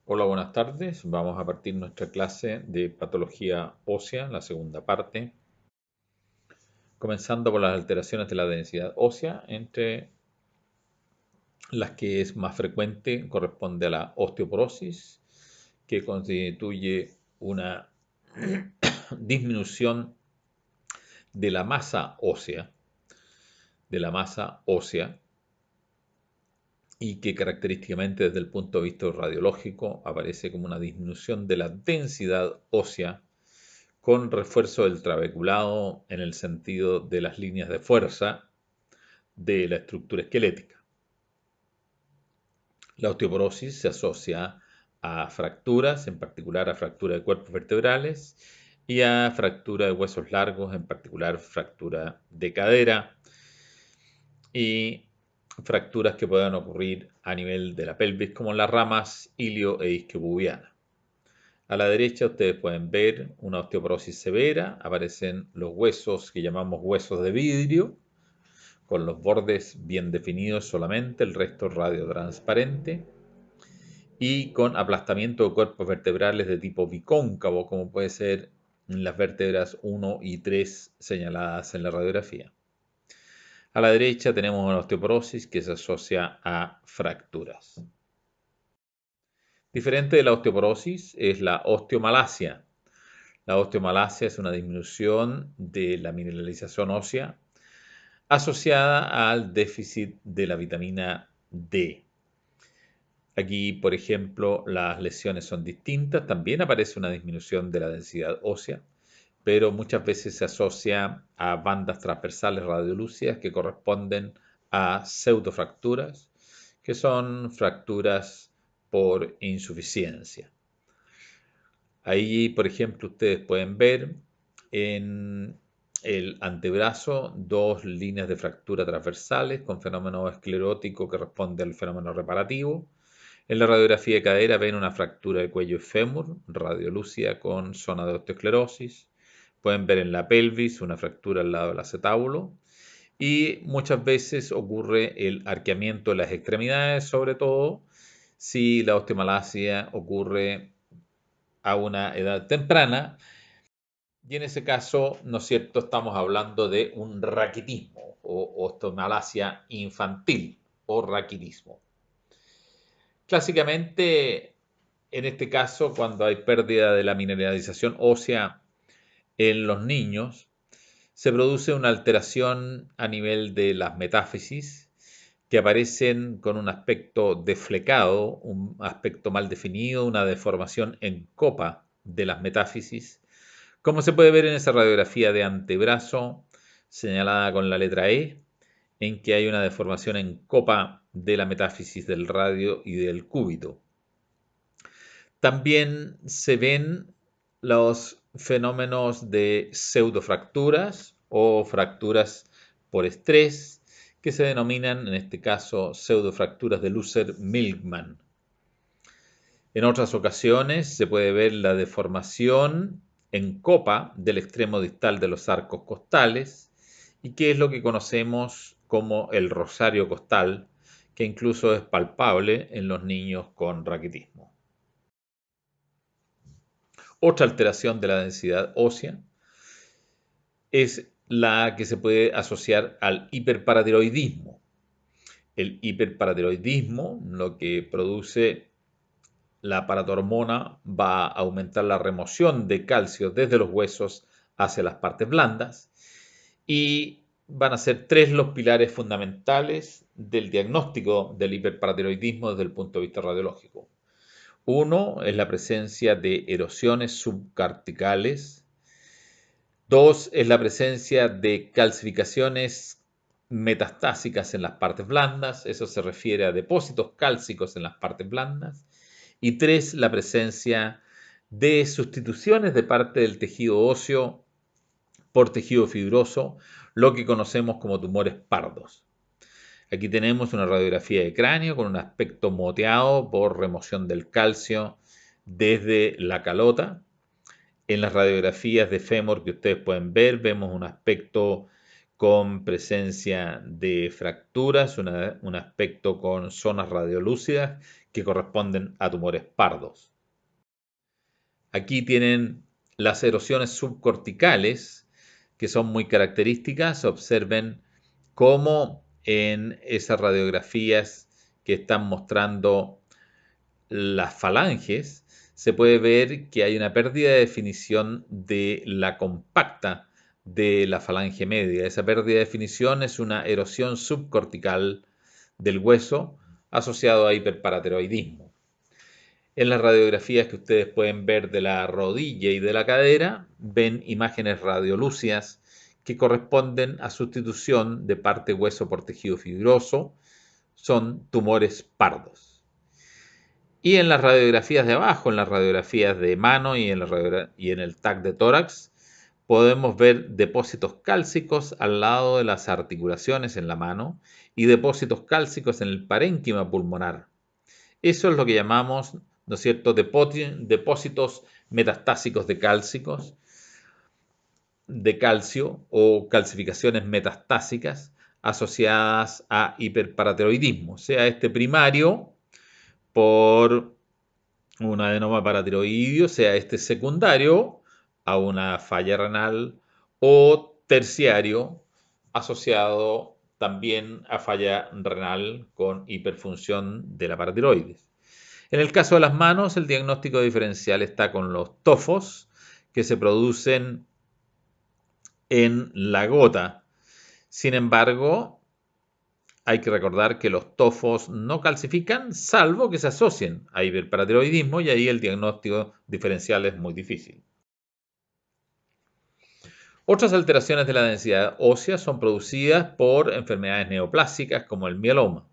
Hola, buenas tardes. Vamos a partir nuestra clase de patología ósea, la segunda parte, comenzando por las alteraciones de la densidad ósea, entre las que es más frecuente corresponde a la osteoporosis, que constituye una disminución de la masa ósea, y que característicamente desde el punto de vista radiológico aparece como una disminución de la densidad ósea con refuerzo del trabeculado en el sentido de las líneas de fuerza de la estructura esquelética. La osteoporosis se asocia a fracturas, en particular a fractura de cuerpos vertebrales, y a fractura de huesos largos, en particular fractura de cadera, y fracturas que puedan ocurrir a nivel de la pelvis, como las ramas ilio e isquiopubiana. A la derecha ustedes pueden ver una osteoporosis severa, aparecen los huesos que llamamos huesos de vidrio, con los bordes bien definidos solamente, el resto radiotransparente, y con aplastamiento de cuerpos vertebrales de tipo bicóncavo, como puede ser en las vértebras 1 y 3 señaladas en la radiografía. A la derecha tenemos una osteoporosis que se asocia a fracturas. Diferente de la osteoporosis es la osteomalacia. La osteomalacia es una disminución de la mineralización ósea asociada al déficit de la vitamina D. Aquí, por ejemplo, las lesiones son distintas. También aparece una disminución de la densidad ósea, pero muchas veces se asocia a bandas transversales radiolúcidas que corresponden a pseudofracturas, que son fracturas por insuficiencia. Ahí, por ejemplo, ustedes pueden ver en el antebrazo dos líneas de fractura transversales con fenómeno esclerótico que responde al fenómeno reparativo. En la radiografía de cadera ven una fractura de cuello y fémur, radiolúcida con zona de osteosclerosis. Pueden ver en la pelvis una fractura al lado del acetábulo. Y muchas veces ocurre el arqueamiento de las extremidades, sobre todo si la osteomalacia ocurre a una edad temprana, y en ese caso, ¿no es cierto?, estamos hablando de un raquitismo o osteomalacia infantil o raquitismo. Clásicamente, en este caso, cuando hay pérdida de la mineralización ósea en los niños, se produce una alteración a nivel de las metáfisis que aparecen con un aspecto deflecado, un aspecto mal definido, una deformación en copa de las metáfisis, como se puede ver en esa radiografía de antebrazo señalada con la letra E, en que hay una deformación en copa de la metáfisis del radio y del cúbito. También se ven los fenómenos de pseudofracturas o fracturas por estrés, que se denominan en este caso pseudofracturas de Lusser-Milkman. En otras ocasiones se puede ver la deformación en copa del extremo distal de los arcos costales, y que es lo que conocemos como el rosario costal, que incluso es palpable en los niños con raquitismo. Otra alteración de la densidad ósea es la que se puede asociar al hiperparatiroidismo. El hiperparatiroidismo lo que produce la paratormona va a aumentar la remoción de calcio desde los huesos hacia las partes blandas, y van a ser tres los pilares fundamentales del diagnóstico del hiperparatiroidismo desde el punto de vista radiológico. Uno es la presencia de erosiones subcorticales. Dos es la presencia de calcificaciones metastásicas en las partes blandas. Eso se refiere a depósitos cálcicos en las partes blandas. Y tres, la presencia de sustituciones de parte del tejido óseo por tejido fibroso, lo que conocemos como tumores pardos. Aquí tenemos una radiografía de cráneo con un aspecto moteado por remoción del calcio desde la calota. En las radiografías de fémur que ustedes pueden ver, vemos un aspecto con presencia de fracturas, un aspecto con zonas radiolúcidas que corresponden a tumores pardos. Aquí tienen las erosiones subcorticales, que son muy características. Observen cómo en esas radiografías que están mostrando las falanges, se puede ver que hay una pérdida de definición de la compacta de la falange media. Esa pérdida de definición es una erosión subcortical del hueso asociado a hiperparateroidismo. En las radiografías que ustedes pueden ver de la rodilla y de la cadera, ven imágenes radiolúcidas que corresponden a sustitución de parte hueso por tejido fibroso. Son tumores pardos. Y en las radiografías de abajo, en las radiografías de mano y en el TAC de tórax, podemos ver depósitos cálcicos al lado de las articulaciones en la mano y depósitos cálcicos en el parénquima pulmonar. Eso es lo que llamamos, ¿no es cierto?, depósitos metastásicos de calcio o calcificaciones metastásicas asociadas a hiperparateroidismo, sea este primario por un adenoma paratiroideo, sea este secundario a una falla renal o terciario asociado también a falla renal con hiperfunción de la paratiroides. En el caso de las manos, el diagnóstico diferencial está con los tofos que se producen en la gota. Sin embargo, hay que recordar que los tofos no calcifican, salvo que se asocien a hiperparatiroidismo, y ahí el diagnóstico diferencial es muy difícil. Otras alteraciones de la densidad ósea son producidas por enfermedades neoplásicas como el mieloma.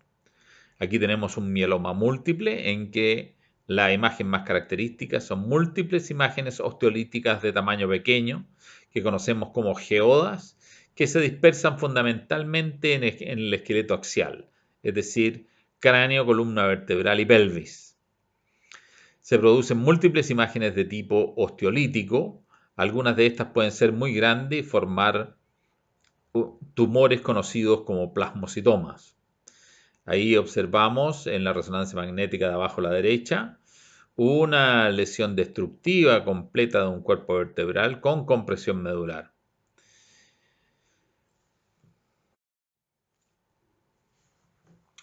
Aquí tenemos un mieloma múltiple en que la imagen más característica son múltiples imágenes osteolíticas de tamaño pequeño, que conocemos como geodas, que se dispersan fundamentalmente en el esqueleto axial, es decir, cráneo, columna vertebral y pelvis. Se producen múltiples imágenes de tipo osteolítico. Algunas de estas pueden ser muy grandes y formar tumores conocidos como plasmocitomas. Ahí observamos en la resonancia magnética de abajo a la derecha una lesión destructiva completa de un cuerpo vertebral con compresión medular.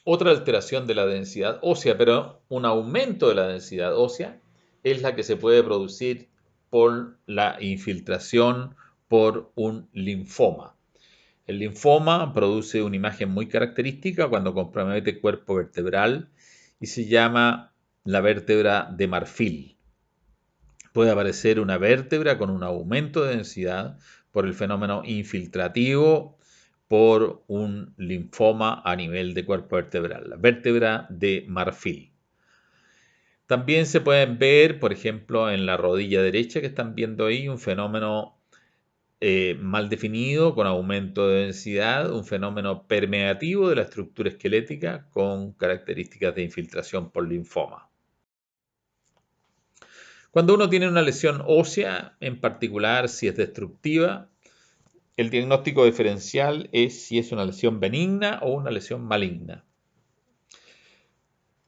Otra alteración de la densidad ósea, pero un aumento de la densidad ósea, es la que se puede producir por la infiltración por un linfoma. El linfoma produce una imagen muy característica cuando compromete el cuerpo vertebral y se llama la vértebra de marfil. Puede aparecer una vértebra con un aumento de densidad por el fenómeno infiltrativo por un linfoma a nivel de cuerpo vertebral, la vértebra de marfil. También se pueden ver, por ejemplo, en la rodilla derecha que están viendo ahí, un fenómeno mal definido con aumento de densidad, un fenómeno permeativo de la estructura esquelética con características de infiltración por linfoma. Cuando uno tiene una lesión ósea, en particular si es destructiva, el diagnóstico diferencial es si es una lesión benigna o una lesión maligna.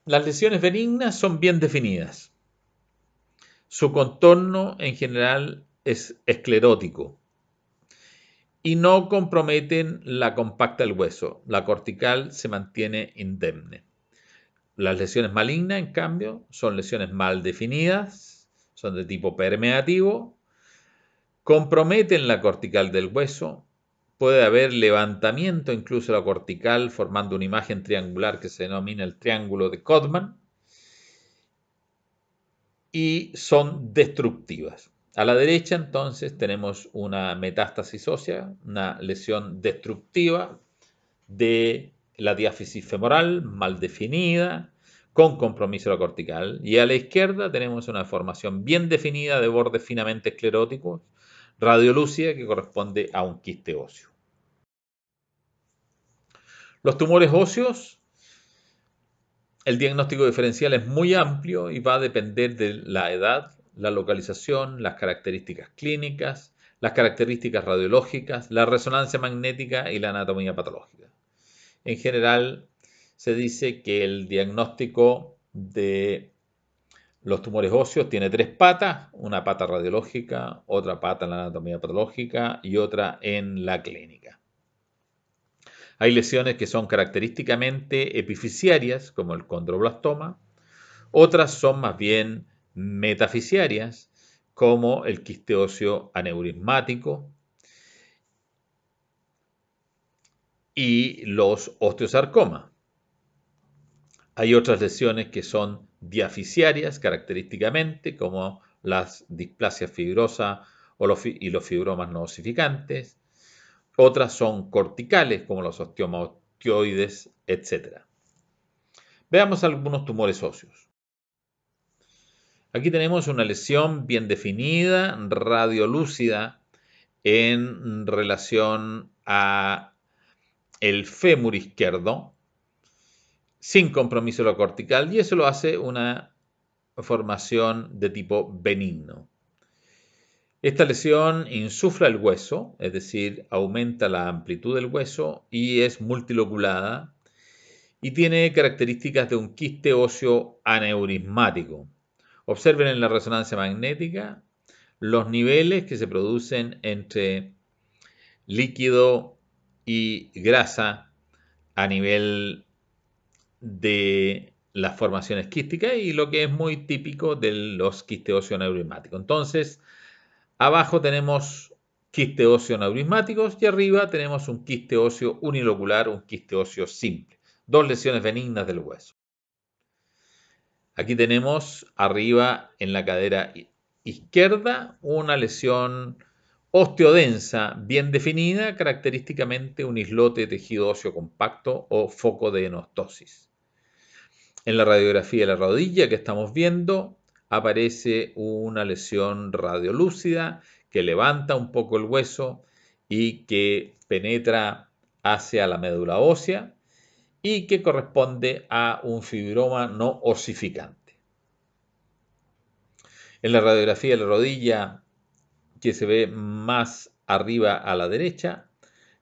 Las lesiones benignas son bien definidas. Su contorno en general es esclerótico y no comprometen la compacta del hueso. La cortical se mantiene indemne. Las lesiones malignas, en cambio, son lesiones mal definidas, son de tipo permeativo, comprometen la cortical del hueso, puede haber levantamiento incluso de la cortical formando una imagen triangular que se denomina el triángulo de Codman y son destructivas. A la derecha entonces tenemos una metástasis ósea, una lesión destructiva de la diáfisis femoral mal definida, con compromiso de la cortical. Y a la izquierda tenemos una formación bien definida de bordes finamente escleróticos, radiolúcida, que corresponde a un quiste óseo. Los tumores óseos, el diagnóstico diferencial es muy amplio y va a depender de la edad, la localización, las características clínicas, las características radiológicas, la resonancia magnética y la anatomía patológica. En general, se dice que el diagnóstico de los tumores óseos tiene 3 patas, una pata radiológica, otra pata en la anatomía patológica y otra en la clínica. Hay lesiones que son característicamente epifisiarias, como el condroblastoma, otras son más bien metafisiarias, como el quiste óseo aneurismático y los osteosarcomas. Hay otras lesiones que son diafisiarias característicamente, como las displasias fibrosas y los fibromas no osificantes. Otras son corticales, como los osteomas ostioides, etc. Veamos algunos tumores óseos. Aquí tenemos una lesión bien definida, radiolúcida, en relación a el fémur izquierdo, sin compromiso de lo cortical, y eso lo hace una formación de tipo benigno. Esta lesión insufla el hueso, es decir, aumenta la amplitud del hueso y es multiloculada y tiene características de un quiste óseo aneurismático. Observen en la resonancia magnética los niveles que se producen entre líquido y grasa a nivel de las formaciones quísticas y lo que es muy típico de los quistes óseos aneurismáticos. Entonces, abajo tenemos quiste óseo aneurismáticos y arriba tenemos un quiste óseo unilocular, un quiste óseo simple. Dos lesiones benignas del hueso. Aquí tenemos arriba en la cadera izquierda una lesión osteodensa bien definida, característicamente un islote de tejido óseo compacto o foco de enostosis. En la radiografía de la rodilla que estamos viendo aparece una lesión radiolúcida que levanta un poco el hueso y que penetra hacia la médula ósea y que corresponde a un fibroma no osificante. En la radiografía de la rodilla que se ve más arriba a la derecha,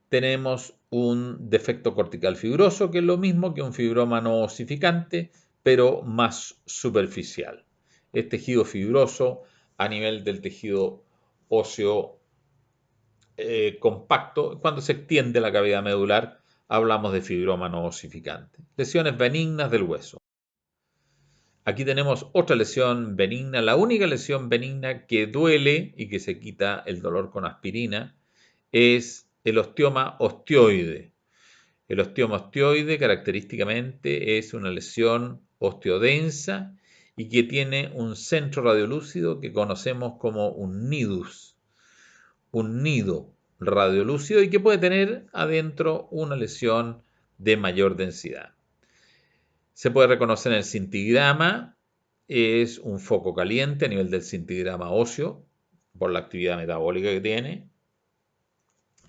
tenemos un defecto cortical fibroso, que es lo mismo que un fibroma no osificante, pero más superficial. Es tejido fibroso a nivel del tejido óseo compacto. Cuando se extiende la cavidad medular, hablamos de fibroma no osificante. Lesiones benignas del hueso. Aquí tenemos otra lesión benigna, la única lesión benigna que duele y que se quita el dolor con aspirina es el osteoma ostioide. El osteoma ostioide característicamente es una lesión osteodensa y que tiene un centro radiolúcido que conocemos como un nidus, un nido radiolúcido y que puede tener adentro una lesión de mayor densidad. Se puede reconocer en el cintigrama, es un foco caliente a nivel del cintigrama óseo por la actividad metabólica que tiene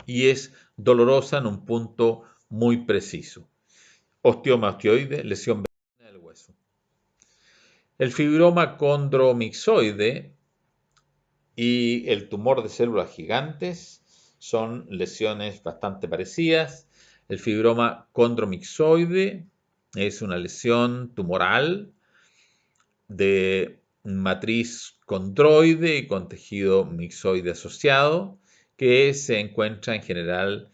y es dolorosa en un punto muy preciso. Osteoma ostioide, lesión benigna del hueso. El fibroma condromixoide y el tumor de células gigantes son lesiones bastante parecidas. El fibroma condromixoide es una lesión tumoral de matriz condroide y con tejido mixoide asociado que se encuentra en general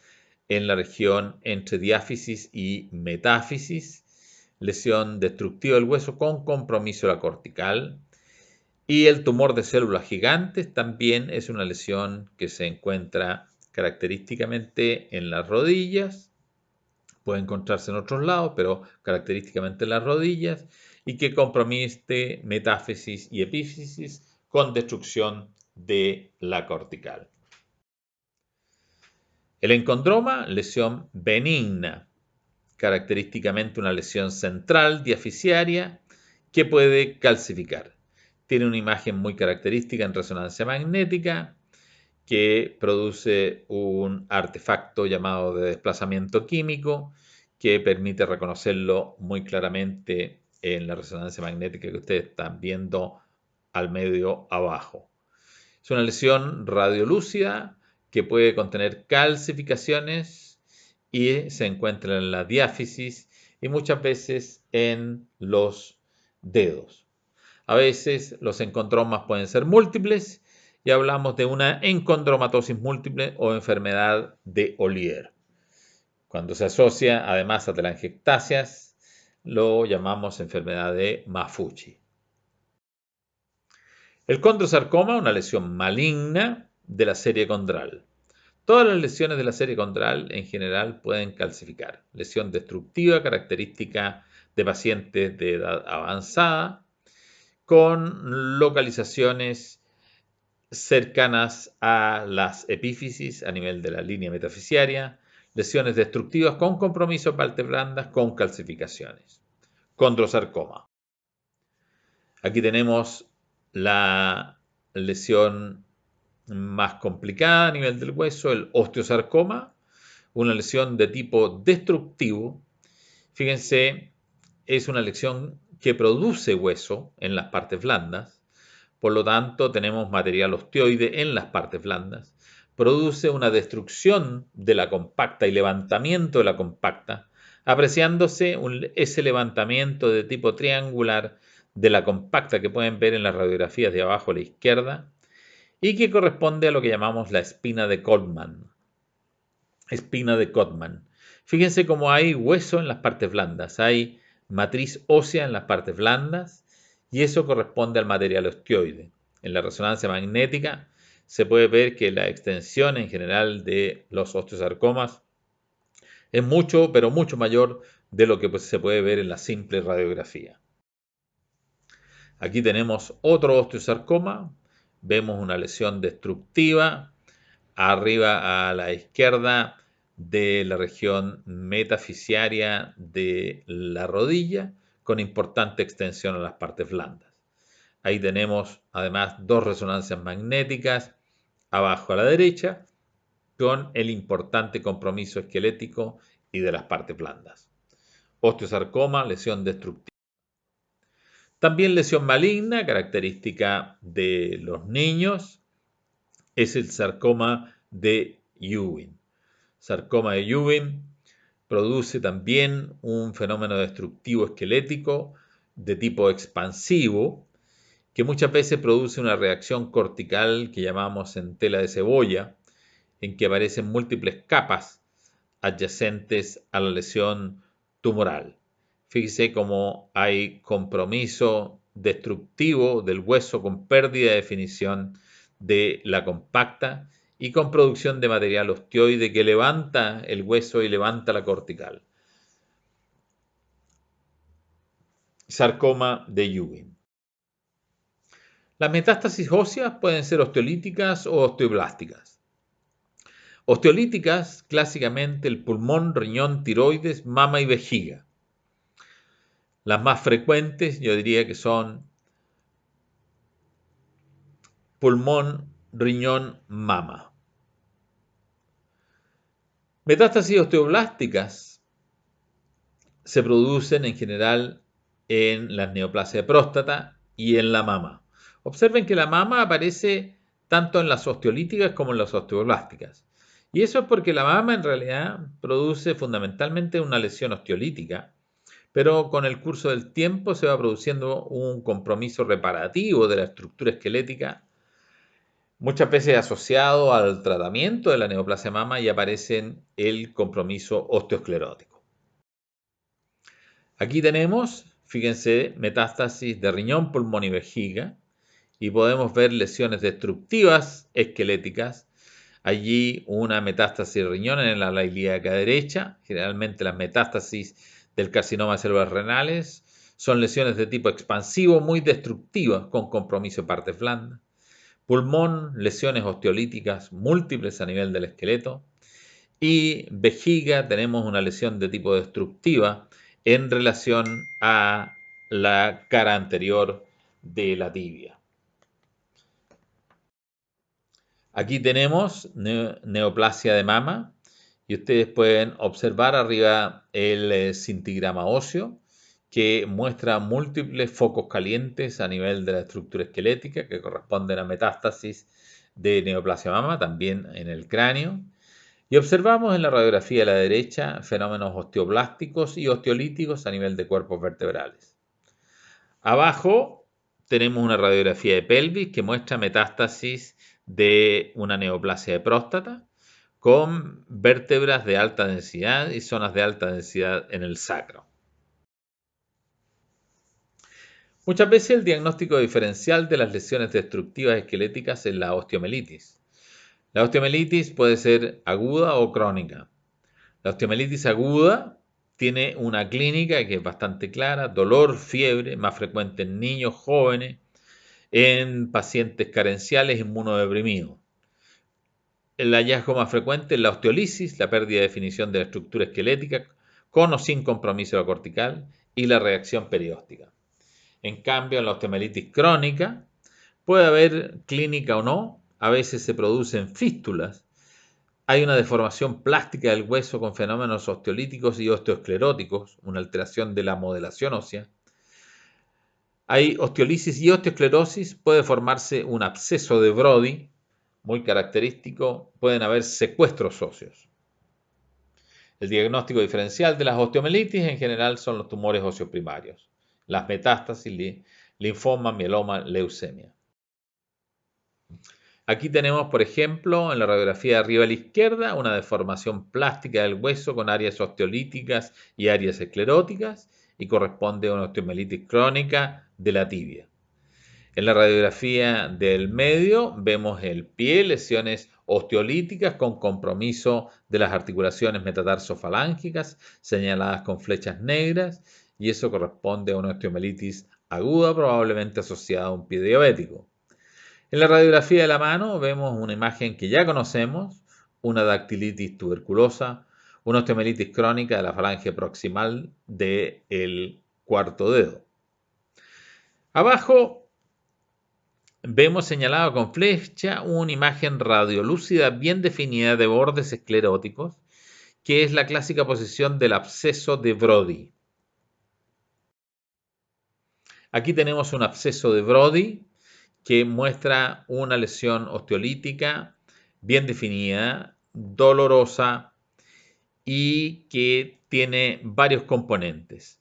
en la región entre diáfisis y metáfisis, lesión destructiva del hueso con compromiso de la cortical. Y el tumor de células gigantes también es una lesión que se encuentra característicamente en las rodillas, puede encontrarse en otros lados, pero característicamente en las rodillas, y que compromete metáfisis y epífisis con destrucción de la cortical. El encondroma, lesión benigna, característicamente una lesión central diafisiaria que puede calcificar. Tiene una imagen muy característica en resonancia magnética que produce un artefacto llamado de desplazamiento químico que permite reconocerlo muy claramente en la resonancia magnética que ustedes están viendo al medio abajo. Es una lesión radiolúcida que puede contener calcificaciones y se encuentra en la diáfisis y muchas veces en los dedos. A veces los encondromas pueden ser múltiples y hablamos de una encondromatosis múltiple o enfermedad de Ollier. Cuando se asocia además a telangiectasias, lo llamamos enfermedad de Maffucci. El condrosarcoma, una lesión maligna de la serie condral. Todas las lesiones de la serie condral en general pueden calcificar. Lesión destructiva característica de pacientes de edad avanzada con localizaciones cercanas a las epífisis a nivel de la línea metafisiaria, lesiones destructivas con compromiso de partes blandas con calcificaciones. Condrosarcoma. Aquí tenemos la lesión más complicada a nivel del hueso, el osteosarcoma, una lesión de tipo destructivo. Fíjense, es una lesión que produce hueso en las partes blandas, por lo tanto tenemos material osteoide en las partes blandas, produce una destrucción de la compacta y levantamiento de la compacta, apreciándose ese levantamiento de tipo triangular de la compacta que pueden ver en las radiografías de abajo a la izquierda, y que corresponde a lo que llamamos la espina de Codman. Espina de Codman. Fíjense cómo hay hueso en las partes blandas, hay matriz ósea en las partes blandas y eso corresponde al material osteoide. En la resonancia magnética se puede ver que la extensión en general de los osteosarcomas es mucho, pero mucho mayor de lo que se puede ver en la simple radiografía. Aquí tenemos otro osteosarcoma, vemos una lesión destructiva, arriba a la izquierda de la región metafisiaria de la rodilla, con importante extensión a las partes blandas. Ahí tenemos además dos resonancias magnéticas abajo a la derecha, con el importante compromiso esquelético y de las partes blandas. Osteosarcoma, lesión destructiva. También lesión maligna, característica de los niños, es el sarcoma de Ewing. Sarcoma de Ewing produce también un fenómeno destructivo esquelético de tipo expansivo, que muchas veces produce una reacción cortical que llamamos en tela de cebolla, en que aparecen múltiples capas adyacentes a la lesión tumoral. Fíjese cómo hay compromiso destructivo del hueso con pérdida de definición de la compacta y con producción de material osteoide que levanta el hueso y levanta la cortical. Sarcoma de Ewing. Las metástasis óseas pueden ser osteolíticas o osteoblásticas. Osteolíticas, clásicamente el pulmón, riñón, tiroides, mama y vejiga. Las más frecuentes yo diría que son pulmón, riñón, mama. Metástasis osteoblásticas se producen en general en las neoplasias de próstata y en la mama. Observen que la mama aparece tanto en las osteolíticas como en las osteoblásticas. Y eso es porque la mama en realidad produce fundamentalmente una lesión osteolítica, pero con el curso del tiempo se va produciendo un compromiso reparativo de la estructura esquelética, muchas veces asociado al tratamiento de la neoplasia mama y aparece el compromiso osteosclerótico. Aquí tenemos, fíjense, metástasis de riñón, pulmón y vejiga, y podemos ver lesiones destructivas esqueléticas. Allí una metástasis de riñón en la ala ilíaca derecha, generalmente las metástasis del carcinoma de células renales son lesiones de tipo expansivo muy destructivas con compromiso de partes blandas. Pulmón, lesiones osteolíticas múltiples a nivel del esqueleto. Y vejiga, tenemos una lesión de tipo destructiva en relación a la cara anterior de la tibia. Aquí tenemos neoplasia de mama y ustedes pueden observar arriba el cintigrama óseo que muestra múltiples focos calientes a nivel de la estructura esquelética que corresponden a metástasis de neoplasia de mama, también en el cráneo. Y observamos en la radiografía a la derecha fenómenos osteoblásticos y osteolíticos a nivel de cuerpos vertebrales. Abajo tenemos una radiografía de pelvis que muestra metástasis de una neoplasia de próstata con vértebras de alta densidad y zonas de alta densidad en el sacro. Muchas veces el diagnóstico diferencial de las lesiones destructivas esqueléticas es la osteomelitis. La osteomelitis puede ser aguda o crónica. La osteomelitis aguda tiene una clínica que es bastante clara: dolor, fiebre, más frecuente en niños jóvenes, en pacientes carenciales, inmunodeprimidos. El hallazgo más frecuente es la osteolisis, la pérdida de definición de la estructura esquelética, con o sin compromiso cortical, y la reacción perióstica. En cambio, en la osteomelitis crónica puede haber clínica o no, a veces se producen fístulas, hay una deformación plástica del hueso con fenómenos osteolíticos y osteoescleróticos, una alteración de la modelación ósea. Hay osteolisis y osteosclerosis, puede formarse un absceso de Brody, muy característico, pueden haber secuestros óseos. El diagnóstico diferencial de las osteomelitis en general son los tumores óseos primarios, las metástasis, linfoma, mieloma, leucemia. Aquí tenemos, por ejemplo, en la radiografía de arriba a la izquierda, una deformación plástica del hueso con áreas osteolíticas y áreas escleróticas, y corresponde a una osteomelitis crónica de la tibia. En la radiografía del medio vemos el pie, lesiones osteolíticas con compromiso de las articulaciones metatarsofalángicas señaladas con flechas negras, y eso corresponde a una osteomelitis aguda probablemente asociada a un pie diabético. En la radiografía de la mano vemos una imagen que ya conocemos, una dactilitis tuberculosa, una osteomelitis crónica de la falange proximal del cuarto dedo. Abajo vemos señalado con flecha una imagen radiolúcida bien definida de bordes escleróticos, que es la clásica posición del absceso de Brody. Aquí tenemos un absceso de Brody que muestra una lesión osteolítica bien definida, dolorosa y que tiene varios componentes.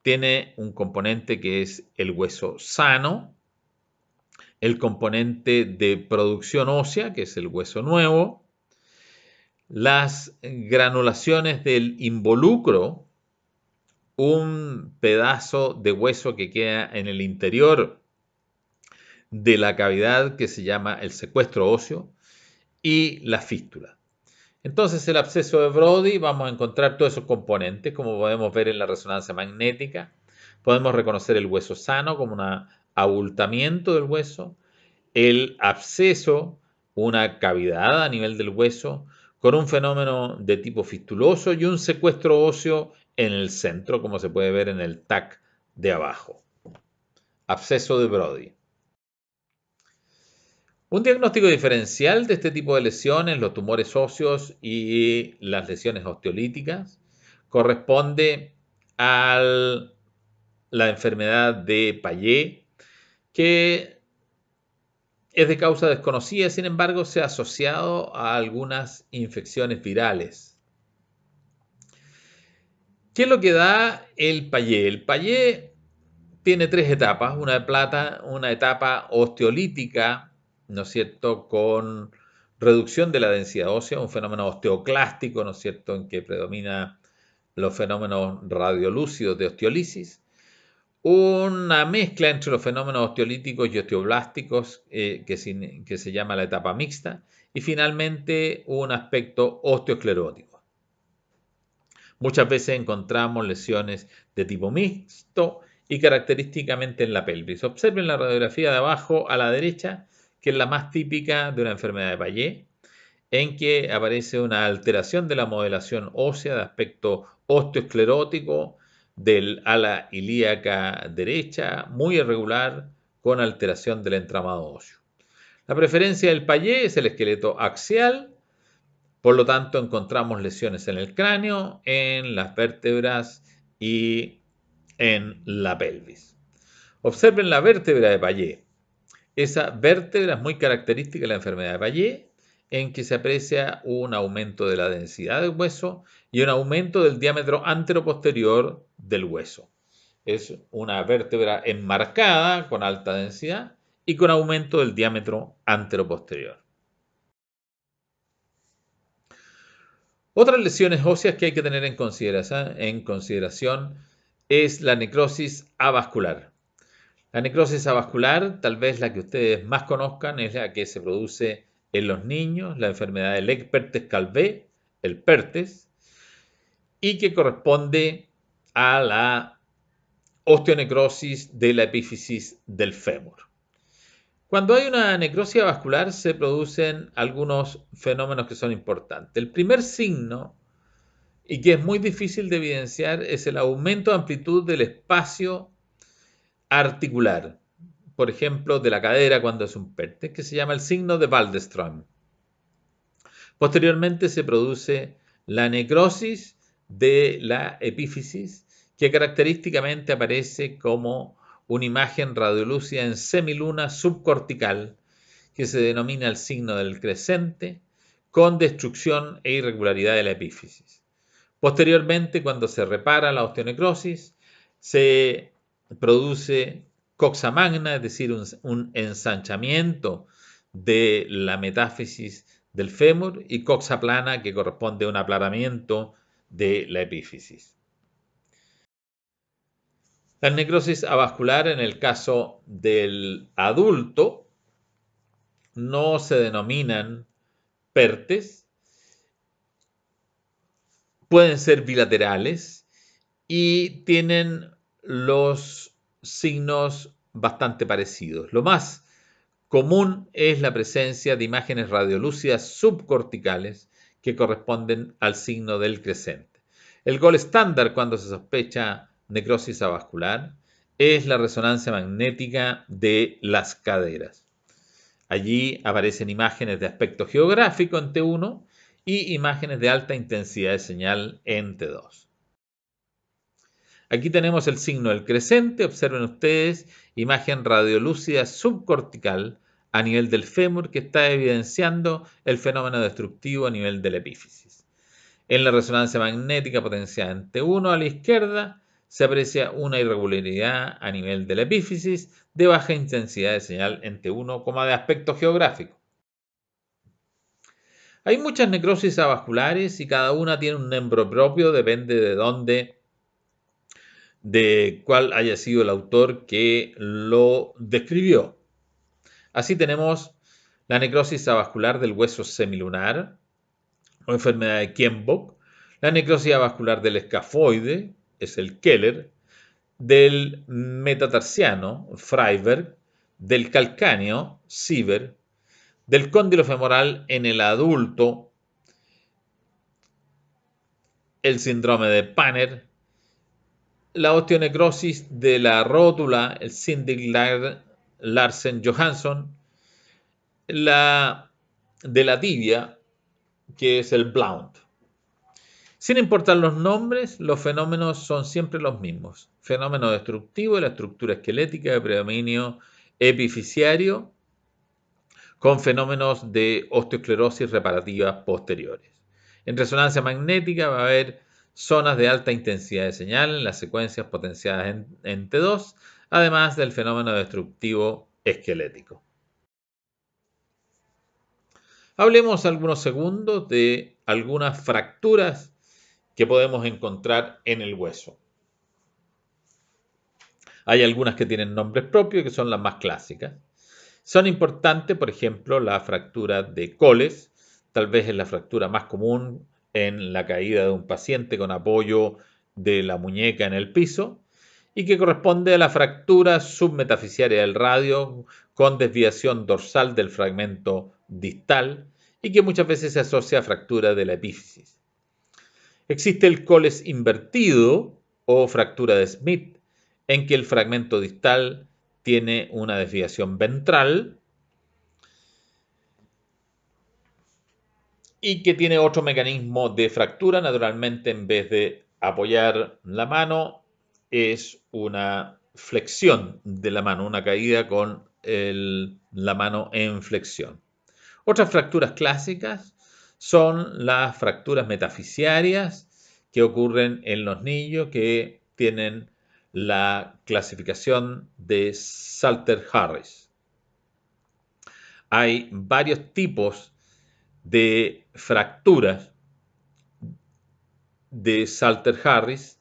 Tiene un componente que es el hueso sano, el componente de producción ósea, que es el hueso nuevo, las granulaciones del involucro, un pedazo de hueso que queda en el interior de la cavidad que se llama el secuestro óseo, y la fístula. Entonces, el absceso de Brody, vamos a encontrar todos esos componentes, como podemos ver en la resonancia magnética. Podemos reconocer el hueso sano como un abultamiento del hueso, el absceso, una cavidad a nivel del hueso, con un fenómeno de tipo fistuloso y un secuestro óseo en el centro, como se puede ver en el TAC de abajo. Absceso de Brody. Un diagnóstico diferencial de este tipo de lesiones, los tumores óseos y las lesiones osteolíticas, corresponde a la enfermedad de Payet, que es de causa desconocida, sin embargo, se ha asociado a algunas infecciones virales. ¿Qué es lo que da el Payet? El Payet tiene tres etapas: una etapa osteolítica, ¿no es cierto?, con reducción de la densidad ósea, un fenómeno osteoclástico, ¿no es cierto?, en que predomina los fenómenos radiolúcidos de osteolisis, una mezcla entre los fenómenos osteolíticos y osteoblásticos que se llama la etapa mixta, y finalmente un aspecto osteosclerótico. Muchas veces encontramos lesiones de tipo mixto y característicamente en la pelvis. Observen la radiografía de abajo a la derecha, que es la más típica de una enfermedad de Payet, en que aparece una alteración de la modelación ósea de aspecto osteosclerótico del ala ilíaca derecha, muy irregular, con alteración del entramado óseo. La preferencia del Payet es el esqueleto axial. Por lo tanto, encontramos lesiones en el cráneo, en las vértebras y en la pelvis. Observen la vértebra de Payet. Esa vértebra es muy característica de la enfermedad de Payet, en que se aprecia un aumento de la densidad del hueso y un aumento del diámetro anteroposterior del hueso. Es una vértebra enmarcada con alta densidad y con aumento del diámetro anteroposterior. Otras lesiones óseas que hay que tener en consideración es la necrosis avascular. La necrosis avascular, tal vez la que ustedes más conozcan, es la que se produce en los niños, la enfermedad del Legg-Perthes-Calvé, el PERTES, y que corresponde a la osteonecrosis de la epífisis del fémur. Cuando hay una necrosis vascular se producen algunos fenómenos que son importantes. El primer signo, y que es muy difícil de evidenciar, es el aumento de amplitud del espacio articular, por ejemplo, de la cadera cuando es un PERTES, que se llama el signo de Waldenström. Posteriormente se produce la necrosis de la epífisis, que característicamente aparece como una imagen radiolúcida en semiluna subcortical, que se denomina el signo del crescente, con destrucción e irregularidad de la epífisis. Posteriormente, cuando se repara la osteonecrosis, se produce coxa magna, es decir, un ensanchamiento de la metáfisis del fémur, y coxa plana, que corresponde a un aplanamiento de la epífisis. La necrosis avascular en el caso del adulto no se denominan PERTES, pueden ser bilaterales y tienen los signos bastante parecidos. Lo más común es la presencia de imágenes radiolúcidas subcorticales que corresponden al signo del crescente. El gol estándar cuando se sospecha necrosis avascular es la resonancia magnética de las caderas. Allí aparecen imágenes de aspecto geográfico en T1 y imágenes de alta intensidad de señal en T2. Aquí tenemos el signo del crescente, observen ustedes, imagen radiolúcida subcortical a nivel del fémur que está evidenciando el fenómeno destructivo a nivel de la epífisis. En la resonancia magnética potenciada en T1 a la izquierda se aprecia una irregularidad a nivel de la epífisis de baja intensidad de señal en T1, como de aspecto geográfico. Hay muchas necrosis avasculares y cada una tiene un nombre propio, depende de cuál haya sido el autor que lo describió. Así tenemos la necrosis avascular del hueso semilunar o enfermedad de Kienbock, la necrosis avascular del escafoide, es el Keller, del metatarsiano, Freiberg, del calcáneo, Sieber, del cóndilo femoral en el adulto, el síndrome de Panner, la osteonecrosis de la rótula, el Syndig-Larsen-Johansson, la de la tibia, que es el Blount. Sin importar los nombres, los fenómenos son siempre los mismos. Fenómeno destructivo de la estructura esquelética de predominio epifisiario con fenómenos de osteosclerosis reparativa posteriores. En resonancia magnética va a haber zonas de alta intensidad de señal en las secuencias potenciadas en T2, además del fenómeno destructivo esquelético. Hablemos algunos segundos de algunas fracturas que podemos encontrar en el hueso. Hay algunas que tienen nombres propios, que son las más clásicas. Son importantes, por ejemplo, la fractura de Coles, tal vez es la fractura más común en la caída de un paciente con apoyo de la muñeca en el piso, y que corresponde a la fractura submetafisiaria del radio con desviación dorsal del fragmento distal y que muchas veces se asocia a fractura de la epífisis. Existe el Coles invertido o fractura de Smith, en que el fragmento distal tiene una desviación ventral y que tiene otro mecanismo de fractura. Naturalmente, en vez de apoyar la mano, es una flexión de la mano, una caída con la mano en flexión. Otras fracturas clásicas son las fracturas metafisiarias que ocurren en los niños que tienen la clasificación de Salter-Harris. Hay varios tipos de fracturas de Salter-Harris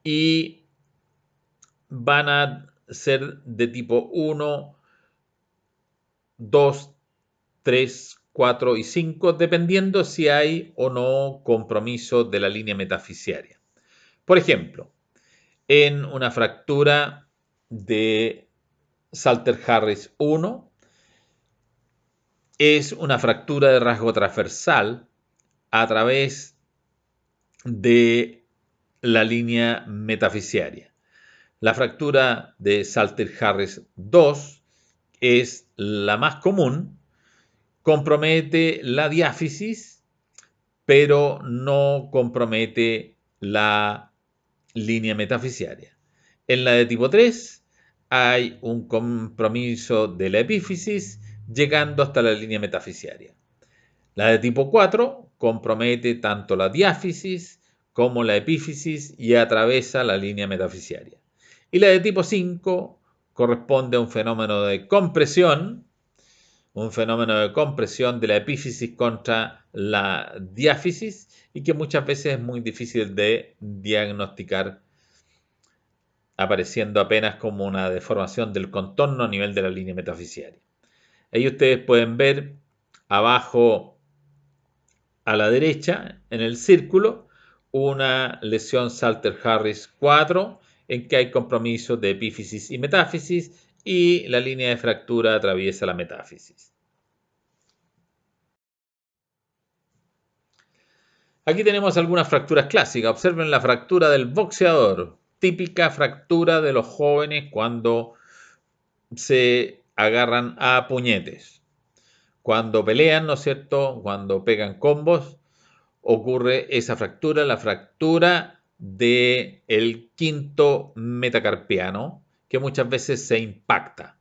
y van a ser de tipo 1, 2, 3, 4 y 5, dependiendo si hay o no compromiso de la línea metafisiaria. Por ejemplo, en una fractura de Salter-Harris 1, es una fractura de rasgo transversal a través de la línea metafisiaria. La fractura de Salter-Harris 2 es la más común, compromete la diáfisis, pero no compromete la línea metafisiaria. En la de tipo 3 hay un compromiso de la epífisis llegando hasta la línea metafisiaria. La de tipo 4 compromete tanto la diáfisis como la epífisis y atraviesa la línea metafisiaria. Y la de tipo 5 corresponde a un fenómeno de compresión de la epífisis contra la diáfisis y que muchas veces es muy difícil de diagnosticar, apareciendo apenas como una deformación del contorno a nivel de la línea metafisiaria. Ahí ustedes pueden ver abajo a la derecha, en el círculo, una lesión Salter-Harris 4 en que hay compromiso de epífisis y metáfisis y la línea de fractura atraviesa la metáfisis. Aquí tenemos algunas fracturas clásicas. Observen la fractura del boxeador, típica fractura de los jóvenes cuando se agarran a puñetes. Cuando pelean, ¿no es cierto? Cuando pegan combos, ocurre esa fractura, la fractura del quinto metacarpiano, que muchas veces se impacta.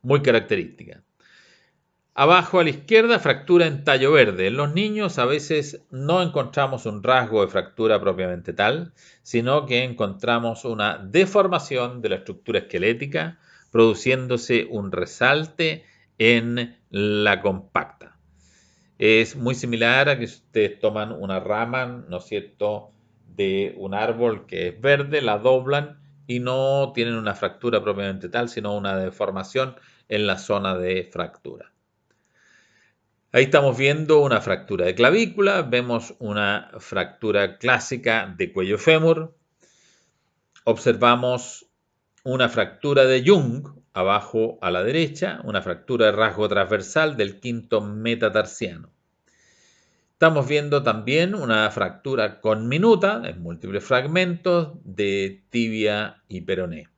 Muy característica. Abajo a la izquierda, fractura en tallo verde. En los niños a veces no encontramos un rasgo de fractura propiamente tal, sino que encontramos una deformación de la estructura esquelética, produciéndose un resalte en la compacta. Es muy similar a que ustedes toman una rama, ¿no es cierto?, de un árbol que es verde, la doblan y no tienen una fractura propiamente tal, sino una deformación en la zona de fractura. Ahí estamos viendo una fractura de clavícula, vemos una fractura clásica de cuello fémur, observamos una fractura de Jung abajo a la derecha, una fractura de rasgo transversal del quinto metatarsiano. Estamos viendo también una fractura conminuta en múltiples fragmentos de tibia y peroné.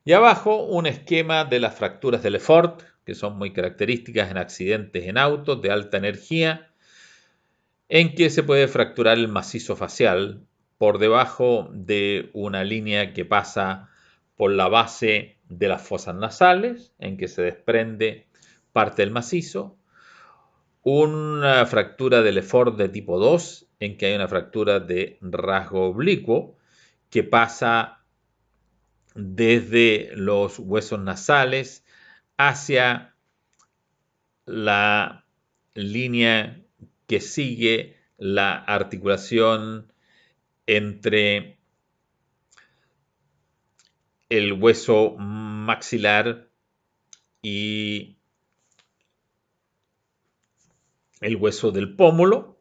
Y abajo un esquema de las fracturas de Lefort, que son muy características en accidentes en autos de alta energía, en que se puede fracturar el macizo facial por debajo de una línea que pasa por la base de las fosas nasales, en que se desprende parte del macizo. Una fractura de Lefort de tipo 2, en que hay una fractura de rasgo oblicuo que pasa desde los huesos nasales hacia la línea que sigue la articulación entre el hueso maxilar y el hueso del pómulo.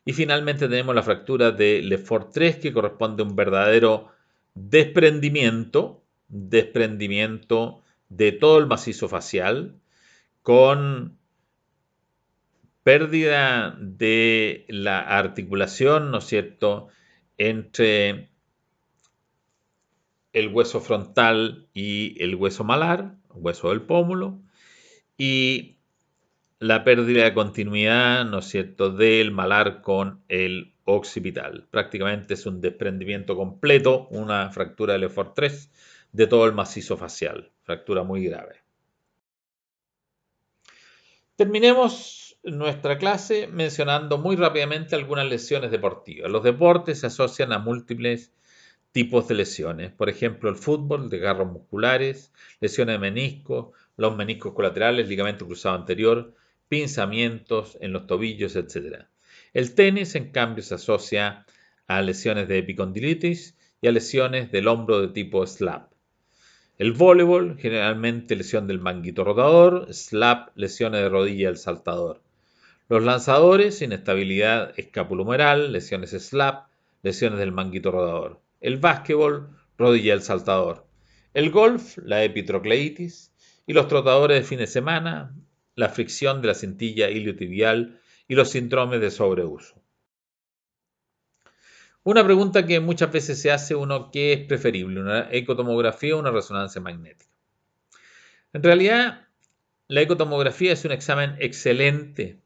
Y finalmente tenemos la fractura de Lefort 3, que corresponde a un verdadero desprendimiento de todo el macizo facial, con pérdida de la articulación, ¿no es cierto?, entre el hueso frontal y el hueso malar, hueso del pómulo, y la pérdida de continuidad, ¿no es cierto?, del malar con el occipital. Prácticamente es un desprendimiento completo, una fractura de Lefort 3 de todo el macizo facial, fractura muy grave. Terminemos nuestra clase mencionando muy rápidamente algunas lesiones deportivas. Los deportes se asocian a múltiples tipos de lesiones. Por ejemplo, el fútbol, desgarros musculares, lesiones de menisco, los meniscos colaterales, ligamento cruzado anterior, pinzamientos en los tobillos, etc. El tenis, en cambio, se asocia a lesiones de epicondilitis y a lesiones del hombro de tipo slap. El voleibol, generalmente lesión del manguito rotador, slap, lesiones de rodilla del saltador. Los lanzadores, inestabilidad escapulohumeral, lesiones slap, lesiones del manguito rodador. El básquetbol, rodilla del saltador. El golf, la epitrocleitis. Y los trotadores de fin de semana, la fricción de la cintilla iliotibial y los síndromes de sobreuso. Una pregunta que muchas veces se hace uno, ¿qué es preferible? ¿Una ecotomografía o una resonancia magnética? En realidad, la ecotomografía es un examen excelente.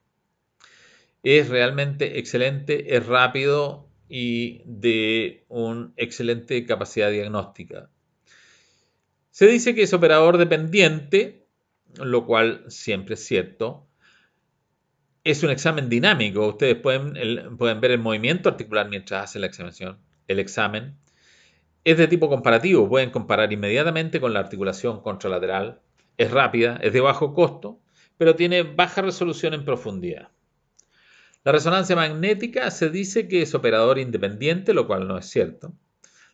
Es realmente excelente, es rápido y de una excelente capacidad diagnóstica. Se dice que es operador dependiente, lo cual siempre es cierto. Es un examen dinámico. Ustedes pueden ver el movimiento articular mientras hacen la examinación. El examen es de tipo comparativo. Pueden comparar inmediatamente con la articulación contralateral. Es rápida, es de bajo costo, pero tiene baja resolución en profundidad. La resonancia magnética se dice que es operador independiente, lo cual no es cierto.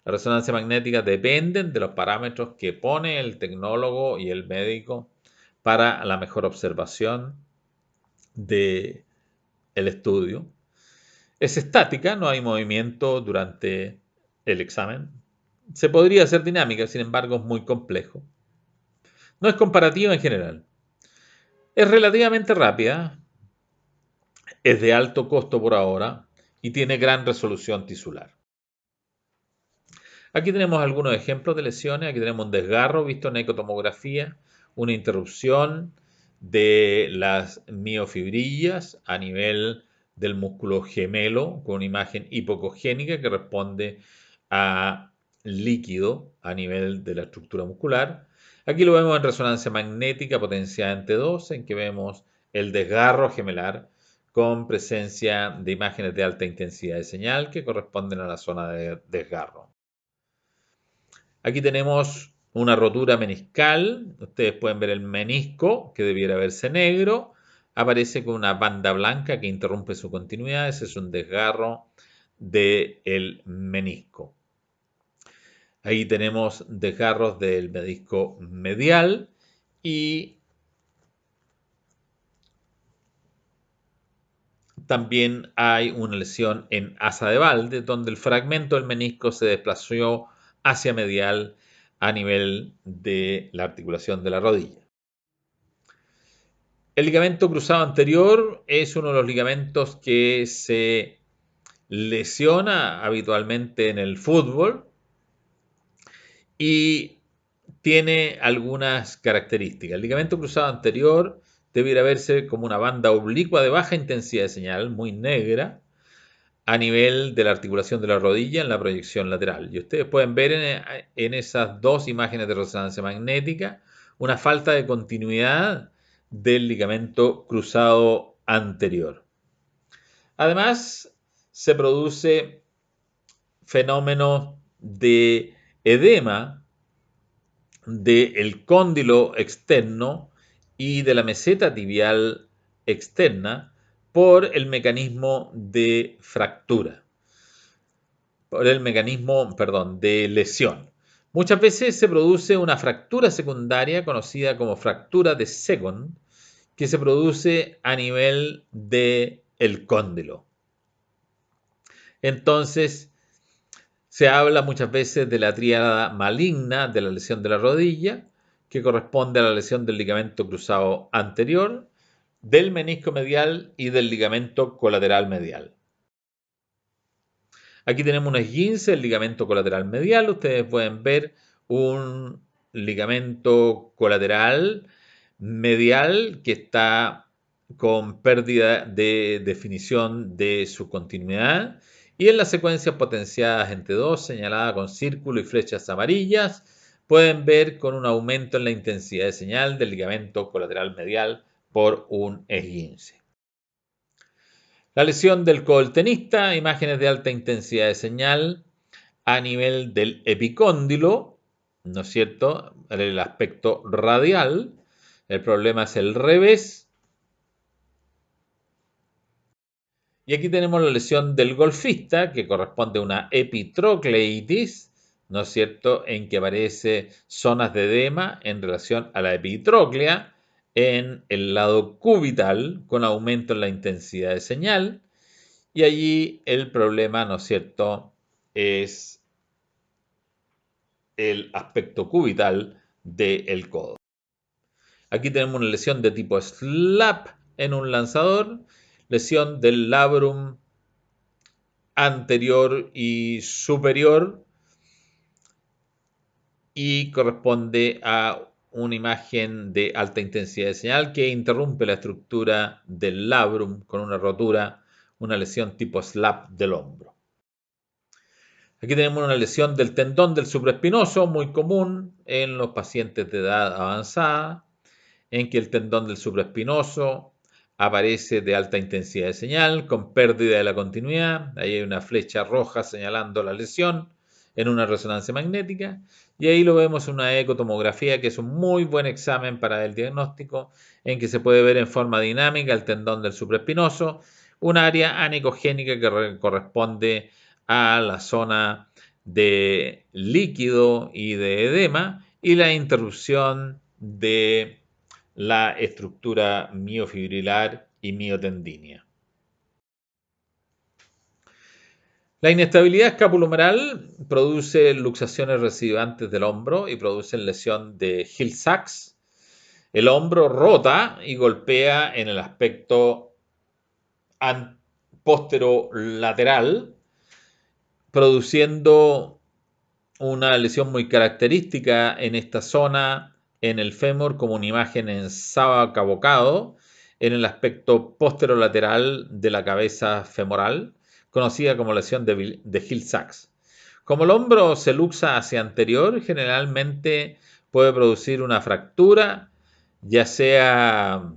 La resonancia magnética depende de los parámetros que pone el tecnólogo y el médico para la mejor observación del estudio. Es estática, no hay movimiento durante el examen. Se podría hacer dinámica, sin embargo es muy complejo. No es comparativa en general. Es relativamente rápida, es de alto costo por ahora y tiene gran resolución tisular. Aquí tenemos algunos ejemplos de lesiones. Aquí tenemos un desgarro visto en ecotomografía, una interrupción de las miofibrillas a nivel del músculo gemelo con una imagen hipocogénica que responde a líquido a nivel de la estructura muscular. Aquí lo vemos en resonancia magnética potenciada en T2, en que vemos el desgarro gemelar con presencia de imágenes de alta intensidad de señal que corresponden a la zona de desgarro. Aquí tenemos una rotura meniscal. Ustedes pueden ver el menisco, que debiera verse negro. Aparece con una banda blanca que interrumpe su continuidad. Ese es un desgarro del menisco. Ahí tenemos desgarros del menisco medial y también hay una lesión en asa de Valde, donde el fragmento del menisco se desplazó hacia medial a nivel de la articulación de la rodilla. El ligamento cruzado anterior es uno de los ligamentos que se lesiona habitualmente en el fútbol y tiene algunas características. El ligamento cruzado anterior debiera verse como una banda oblicua de baja intensidad de señal, muy negra, a nivel de la articulación de la rodilla en la proyección lateral. Y ustedes pueden ver en esas dos imágenes de resonancia magnética una falta de continuidad del ligamento cruzado anterior. Además, se produce fenómeno de edema del cóndilo externo y de la meseta tibial externa por el mecanismo de fractura, por el mecanismo, de lesión. Muchas veces se produce una fractura secundaria conocida como fractura de Second, que se produce a nivel del cóndilo. Entonces, se habla muchas veces de la tríada maligna de la lesión de la rodilla, que corresponde a la lesión del ligamento cruzado anterior, del menisco medial y del ligamento colateral medial. Aquí tenemos un esguince del ligamento colateral medial. Ustedes pueden ver un ligamento colateral medial que está con pérdida de definición de su continuidad. Y en las secuencias potenciadas en T2, señalada con círculo y flechas amarillas, pueden ver con un aumento en la intensidad de señal del ligamento colateral medial por un esguince. La lesión del codo del tenista, imágenes de alta intensidad de señal a nivel del epicóndilo, ¿no es cierto? El aspecto radial. El problema es el revés. Y aquí tenemos la lesión del golfista, que corresponde a una epitrocleitis, ¿no es cierto?, en que aparece zonas de edema en relación a la epitróclea en el lado cubital, con aumento en la intensidad de señal. Y allí el problema, ¿no es cierto?, es el aspecto cubital del codo. Aquí tenemos una lesión de tipo SLAP en un lanzador, lesión del labrum anterior y superior, y corresponde a una imagen de alta intensidad de señal que interrumpe la estructura del labrum con una rotura, una lesión tipo SLAP del hombro. Aquí tenemos una lesión del tendón del supraespinoso, muy común en los pacientes de edad avanzada, en que el tendón del supraespinoso aparece de alta intensidad de señal, con pérdida de la continuidad. Ahí hay una flecha roja señalando la lesión en una resonancia magnética. Y ahí lo vemos en una ecotomografía, que es un muy buen examen para el diagnóstico, en que se puede ver en forma dinámica el tendón del supraespinoso, un área anicogénica que corresponde a la zona de líquido y de edema, y la interrupción de la estructura miofibrilar y miotendínea. La inestabilidad escapulohumeral produce luxaciones residuantes del hombro y produce lesión de Hill-Sachs. El hombro rota y golpea en el aspecto posterolateral, produciendo una lesión muy característica en esta zona, en el fémur, como una imagen en sábado abocado, en el aspecto posterolateral de la cabeza femoral, conocida como lesión de Hill-Sachs. Como el hombro se luxa hacia anterior, generalmente puede producir una fractura, ya sea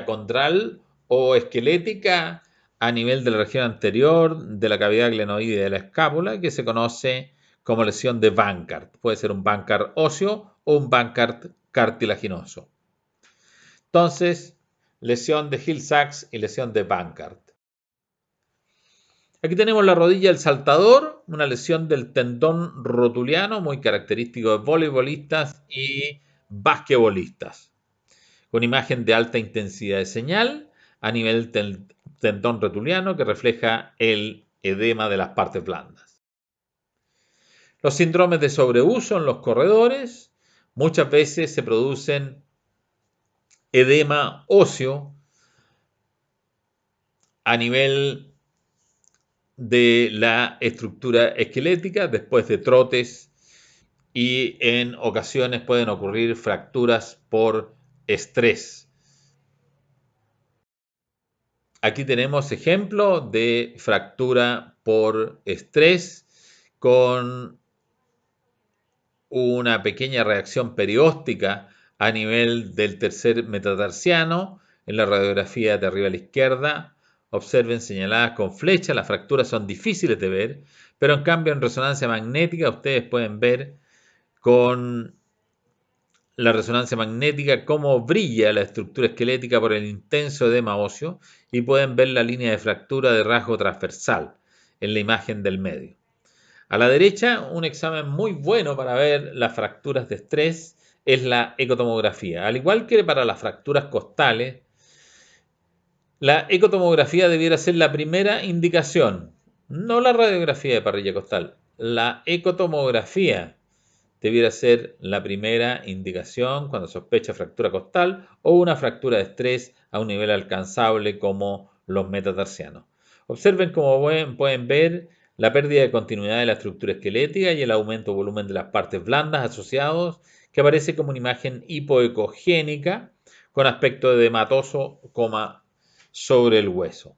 condral o esquelética, a nivel de la región anterior de la cavidad glenoide de la escápula, que se conoce como lesión de Bankart. Puede ser un Bankart óseo o un Bankart cartilaginoso. Entonces, lesión de Hill-Sachs y lesión de Bankart. Aquí tenemos la rodilla del saltador, una lesión del tendón rotuliano, muy característico de voleibolistas y basquetbolistas, con imagen de alta intensidad de señal a nivel del tendón rotuliano, que refleja el edema de las partes blandas. Los síndromes de sobreuso en los corredores, muchas veces se producen edema óseo a nivel de la estructura esquelética después de trotes, y en ocasiones pueden ocurrir fracturas por estrés. Aquí tenemos ejemplo de fractura por estrés con una pequeña reacción perióstica a nivel del tercer metatarsiano. En la radiografía de arriba a la izquierda, observen señaladas con flecha, las fracturas son difíciles de ver, pero en cambio en resonancia magnética ustedes pueden ver con la resonancia magnética cómo brilla la estructura esquelética por el intenso edema óseo, y pueden ver la línea de fractura de rasgo transversal en la imagen del medio. A la derecha, un examen muy bueno para ver las fracturas de estrés es la ecotomografía. Al igual que para las fracturas costales, la ecotomografía debiera ser la primera indicación, no la radiografía de parrilla costal. La ecotomografía debiera ser la primera indicación cuando sospecha fractura costal o una fractura de estrés a un nivel alcanzable como los metatarsianos. Observen cómo pueden ver la pérdida de continuidad de la estructura esquelética y el aumento de volumen de las partes blandas asociados, que aparece como una imagen hipoecogénica con aspecto edematoso, sobre el hueso.